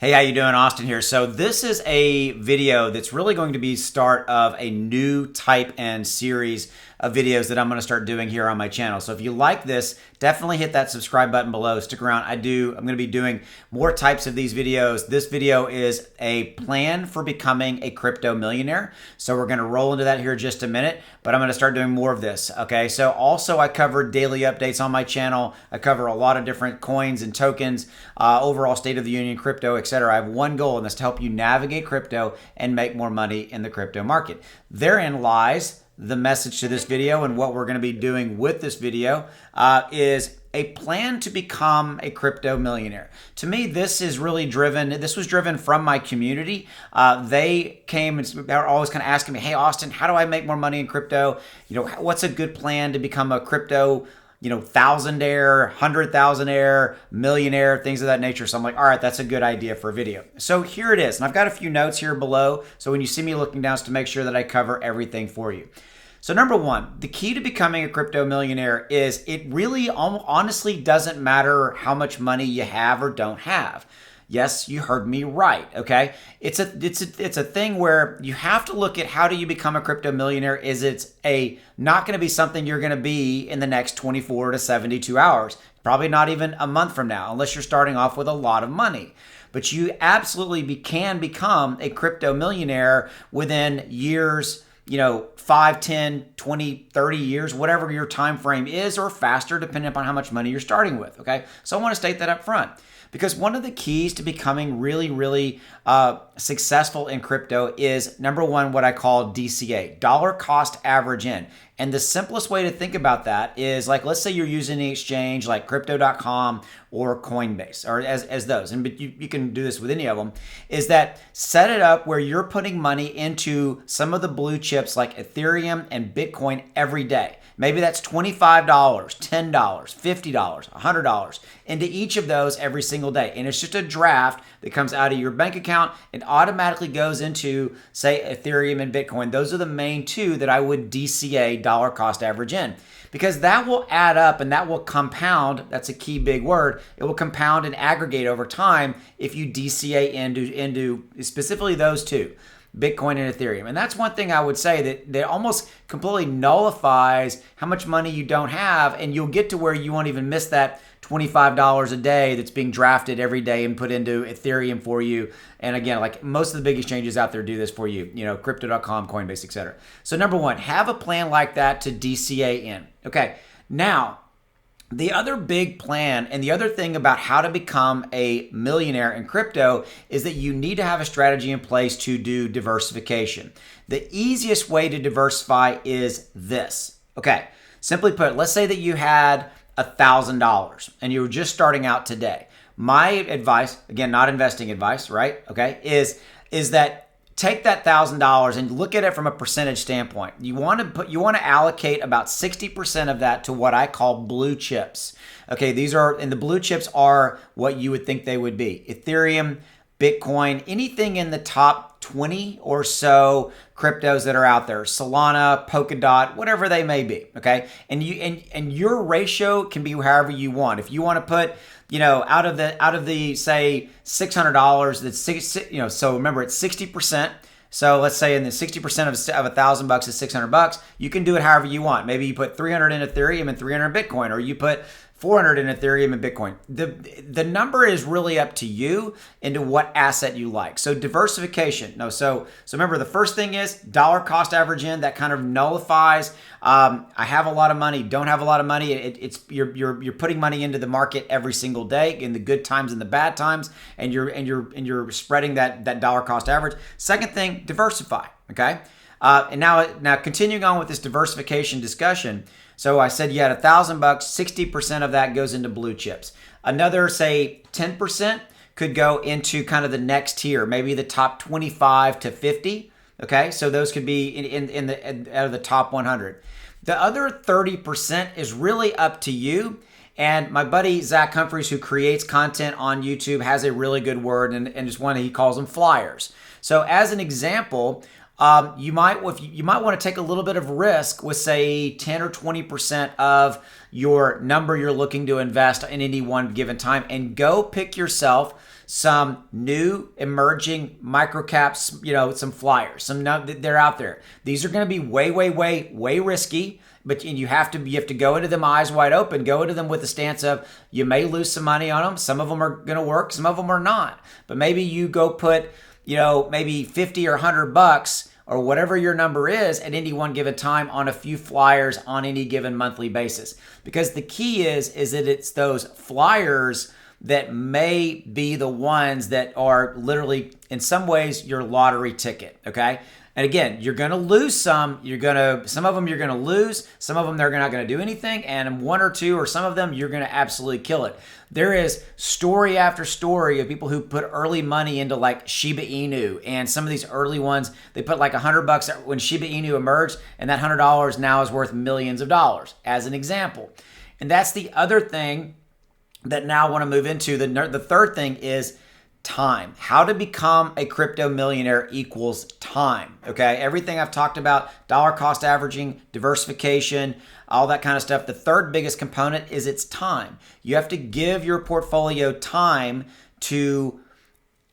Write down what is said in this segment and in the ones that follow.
Hey, how you doing? Austin here. So this is a video that's really going to be start of a new type and series of videos that I'm going to start doing here on my channel. So if you like this, definitely hit that subscribe button below. Stick around. I'm going to be doing more types of these videos. This video is a plan for becoming a crypto millionaire. So we're going to roll into that here in just a minute, but I'm going to start doing more of this. Okay. So also I cover daily updates on my channel. I cover a lot of different coins and tokens, overall state of the union, crypto, etc. I have one goal, and that's to help you navigate crypto and make more money in the crypto market. Therein lies the message to this video, and what we're going to be doing with this video is a plan to become a crypto millionaire. To me, this was driven from my community. They came and they were always kind of asking me, hey, Austin, how do I make more money in crypto? What's a good plan to become a crypto thousandaire, 100,000aire, millionaire, things of that nature. So I'm like, all right, that's a good idea for a video. So here it is. And I've got a few notes here below. So when you see me looking down, it's to make sure that I cover everything for you. So number one, the key to becoming a crypto millionaire is it really honestly doesn't matter how much money you have or don't have. Yes, you heard me right, okay? It's a thing where you have to look at how do you become a crypto millionaire. It's not going to be something you're going to be in the next 24 to 72 hours. Probably not even a month from now, unless you're starting off with a lot of money. But you absolutely can become a crypto millionaire within years, 5, 10, 20, 30 years, whatever your time frame is, or faster, depending upon how much money you're starting with, okay? So I want to state that up front. Because one of the keys to becoming really successful in crypto is, number one, what I call DCA, dollar cost average in. And the simplest way to think about that is, like, let's say you're using the exchange like crypto.com or Coinbase, or as those, but you can do this with any of them, is that set it up where you're putting money into some of the blue chips like Ethereum and Bitcoin every day. Maybe that's $25, $10, $50, $100 into each of those every single day. And it's just a draft that comes out of your bank account and automatically goes into, say, Ethereum and Bitcoin. Those are the main two that I would DCA, dollar cost average in, because that will add up and that will compound. That's a key big word. It will compound and aggregate over time if you DCA into specifically those two, Bitcoin and Ethereum. And that's one thing I would say that almost completely nullifies how much money you don't have, and you'll get to where you won't even miss that $25 a day that's being drafted every day and put into Ethereum for you. And again, like most of the big exchanges out there do this for you, crypto.com, Coinbase, etc. So number one, have a plan like that to DCA in. Okay, now, the other big plan and the other thing about how to become a millionaire in crypto is that you need to have a strategy in place to do diversification. The easiest way to diversify is this. Okay, simply put, let's say that you had $1,000 and you were just starting out today. My advice, again, not investing advice, right? Okay, is that take that $1,000 and look at it from a percentage standpoint. You want to allocate about 60% of that to what I call blue chips. Okay, and the blue chips are what you would think they would be: Ethereum, Bitcoin, anything in the top 20 or so cryptos that are out there, Solana, Polkadot, whatever they may be. Okay, and your ratio can be however you want. If you want to put out of the say $600, that's so remember it's 60%. So let's say in the 60% of $1,000 is $600. You can do it however you want. Maybe you put 300 in Ethereum and 300 in Bitcoin, or you put 400 in Ethereum and Bitcoin. The number is really up to you into what asset you like. So diversification. So remember, the first thing is dollar cost average in. That kind of nullifies I have a lot of money, don't have a lot of money. You're putting money into the market every single day in the good times and the bad times, and you're spreading that dollar cost average. Second thing, diversify. Okay, and now continuing on with this diversification discussion. So I said you had $1,000, 60% of that goes into blue chips. Another, say, 10% could go into kind of the next tier, maybe the top 25 to 50. Okay, so those could be out of the top 100. The other 30% is really up to you. And my buddy Zach Humphreys, who creates content on YouTube, has a really good word, and just one he calls them flyers. So as an example, you might want to take a little bit of risk with, say, 10 or 20% of your number you're looking to invest in any one given time, and go pick yourself some new emerging microcaps, some flyers, they're out there. These are going to be way risky, but you have to go into them eyes wide open, go into them with the stance of you may lose some money on them. Some of them are going to work, some of them are not. But maybe you go put, maybe 50 or 100 bucks or whatever your number is at any one given time on a few flyers on any given monthly basis. Because the key is that it's those flyers that may be the ones that are literally, in some ways, your lottery ticket, okay? And again, you're going to lose some. Some of them you're going to lose. Some of them they're not going to do anything. And one or two or some of them you're going to absolutely kill it. There is story after story of people who put early money into like Shiba Inu, and some of these early ones they put like $100 when Shiba Inu emerged, and that $100 now is worth millions of dollars, as an example. And that's the other thing that now I want to move into. The third thing is time. How to become a crypto millionaire equals time. Okay. Everything I've talked about, dollar cost averaging, diversification, all that kind of stuff. The third biggest component is its time. You have to give your portfolio time to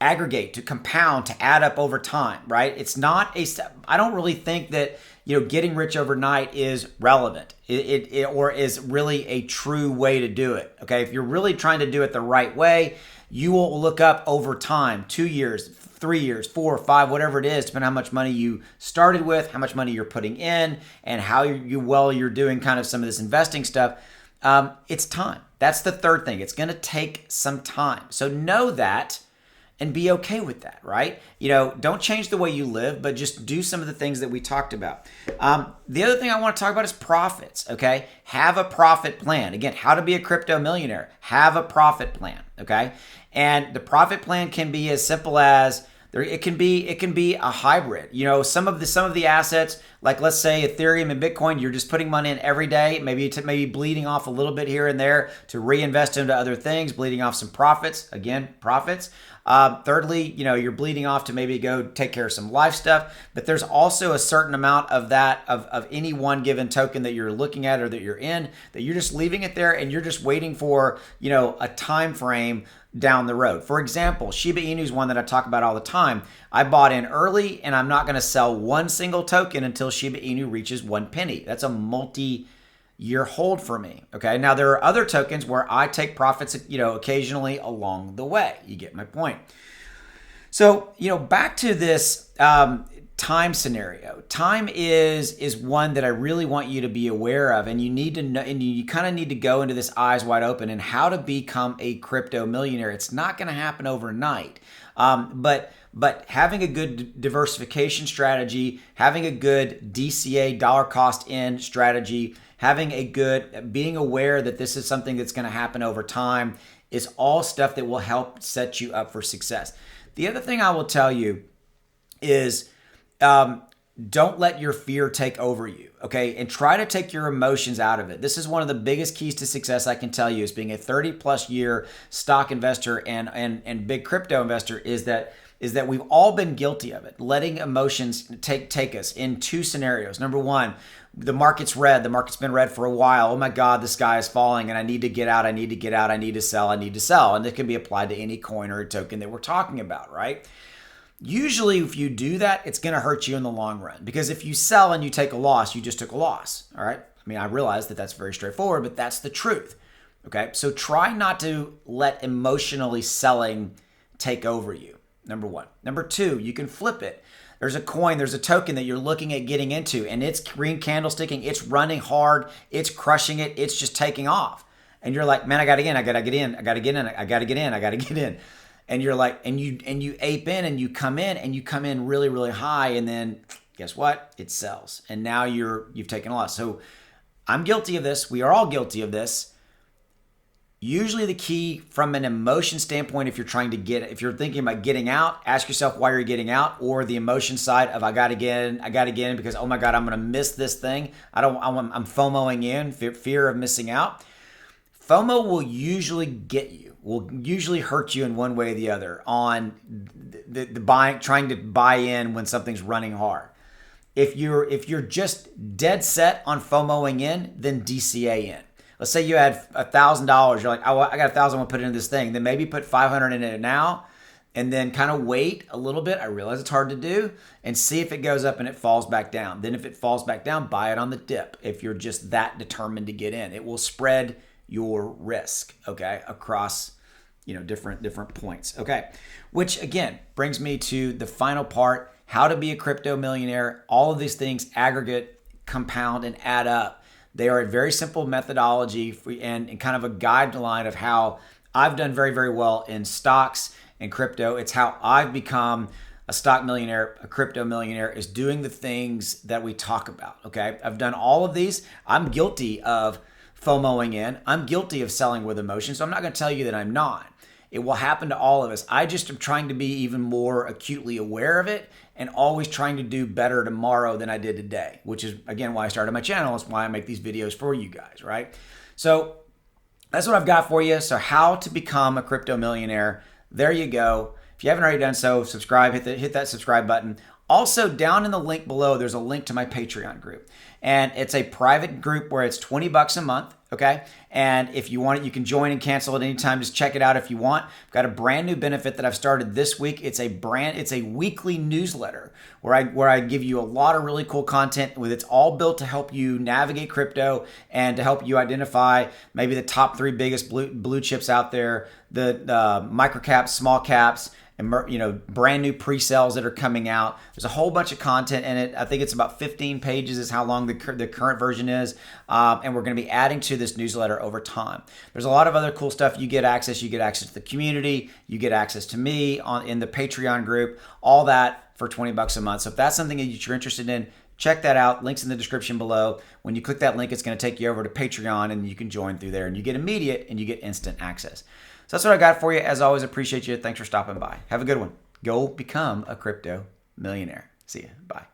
aggregate, to compound, to add up over time, right? It's not I don't really think that, getting rich overnight is relevant or is really a true way to do it. Okay. If you're really trying to do it the right way, you will look up over time, 2 years, 3 years, 4 or 5, whatever it is, depending on how much money you started with, how much money you're putting in, and how you're doing kind of some of this investing stuff. It's time. That's the third thing. It's going to take some time. So know that and be okay with that, right? Don't change the way you live, but just do some of the things that we talked about. The other thing I want to talk about is profits, okay? Have a profit plan. Again, how to be a crypto millionaire. Have a profit plan, okay? And the profit plan can be as simple as it can be a hybrid. Some of the assets, like let's say Ethereum and Bitcoin, you're just putting money in every day, maybe bleeding off a little bit here and there to reinvest into other things, bleeding off some profits. Again, profits. Thirdly, you're bleeding off to maybe go take care of some life stuff, but there's also a certain amount of that of any one given token that you're looking at or that you're in that you're just leaving it there and you're just waiting for, a time frame down the road. For example, Shiba Inu is one that I talk about all the time. I bought in early and I'm not going to sell one single token until Shiba Inu reaches 1 penny. That's a multi-year hold for me. Okay. Now there are other tokens where I take profits, occasionally along the way. You get my point. So, back to this time scenario. Time is one that I really want you to be aware of, and you need to know, and you kind of need to go into this eyes wide open and how to become a crypto millionaire. It's not going to happen overnight, but having a good diversification strategy, having a good DCA, dollar cost in strategy, being aware that this is something that's going to happen over time is all stuff that will help set you up for success. The other thing I will tell you is don't let your fear take over you, okay? And try to take your emotions out of it. This is one of the biggest keys to success I can tell you, is being a 30-plus year stock investor and big crypto investor, is that we've all been guilty of it, letting emotions take us in two scenarios. Number one, the market's red. The market's been red for a while. Oh my God, the sky is falling and I need to get out. I need to get out. I need to sell. And it can be applied to any coin or a token that we're talking about, right? Usually, if you do that, it's going to hurt you in the long run, because if you sell and you take a loss, you just took a loss. All right. I mean, I realize that that's very straightforward, but that's the truth. Okay. So try not to let emotionally selling take over you. Number one. Number two, you can flip it. There's a coin, there's a token that you're looking at getting into, and it's green candlesticking, it's running hard, it's crushing it, it's just taking off. And you're like, man, I got to get in. And you're like, and you ape in and you come in really, really high, and then guess what? It sells. And now you've taken a loss. So I'm guilty of this. We are all guilty of this. Usually the key from an emotion standpoint, if you're thinking about getting out, ask yourself why you're getting out, or the emotion side of I got to get in because, oh my God, I'm going to miss this thing. I'm FOMOing in, fear of missing out. FOMO will usually will usually hurt you in one way or the other on the buying, trying to buy in when something's running hard. If you're just dead set on FOMOing in, then DCA in. Let's say you had $1,000. You're like, oh, I got $1,000. I want to put it in this thing. Then maybe put $500 in it now. and then kind of wait a little bit. I realize it's hard to do, and see if it goes up and it falls back down. Then if it falls back down, buy it on the dip. If you're just that determined to get in, it will spread your risk, okay, across, different points, okay? Which again brings me to the final part: how to be a crypto millionaire. All of these things aggregate, compound, and add up. They are a very simple methodology and kind of a guideline of how I've done very, very well in stocks and crypto. It's how I've become a stock millionaire, a crypto millionaire, is doing the things that we talk about, okay? I've done all of these. I'm guilty of FOMOing in. I'm guilty of selling with emotion, so I'm not going to tell you that I'm not. It will happen to all of us. I just am trying to be even more acutely aware of it and always trying to do better tomorrow than I did today, which is, again, why I started my channel. It's why I make these videos for you guys, right? So that's what I've got for you. So how to become a crypto millionaire. There you go. If you haven't already done so, subscribe, hit that subscribe button. Also, down in the link below, there's a link to my Patreon group. And it's a private group where it's $20 a month, okay? And if you want it, you can join and cancel at any time. Just check it out if you want. I've got a brand new benefit that I've started this week. It's a weekly newsletter where I give you a lot of really cool content. It's all built to help you navigate crypto and to help you identify maybe the top 3 biggest blue chips out there, the micro caps, small caps, and brand new pre-sales that are coming out. There's a whole bunch of content in it. I think it's about 15 pages is how long the current version is. And we're going to be adding to this newsletter over time. There's a lot of other cool stuff. You get access to the community. You get access to me in the Patreon group. All that for $20 a month. So if that's something that you're interested in, check that out. Links in the description below. When you click that link, it's going to take you over to Patreon, and you can join through there. And you get immediate and you get instant access. So that's what I got for you. As always, appreciate you. Thanks for stopping by. Have a good one. Go become a crypto millionaire. See ya. Bye.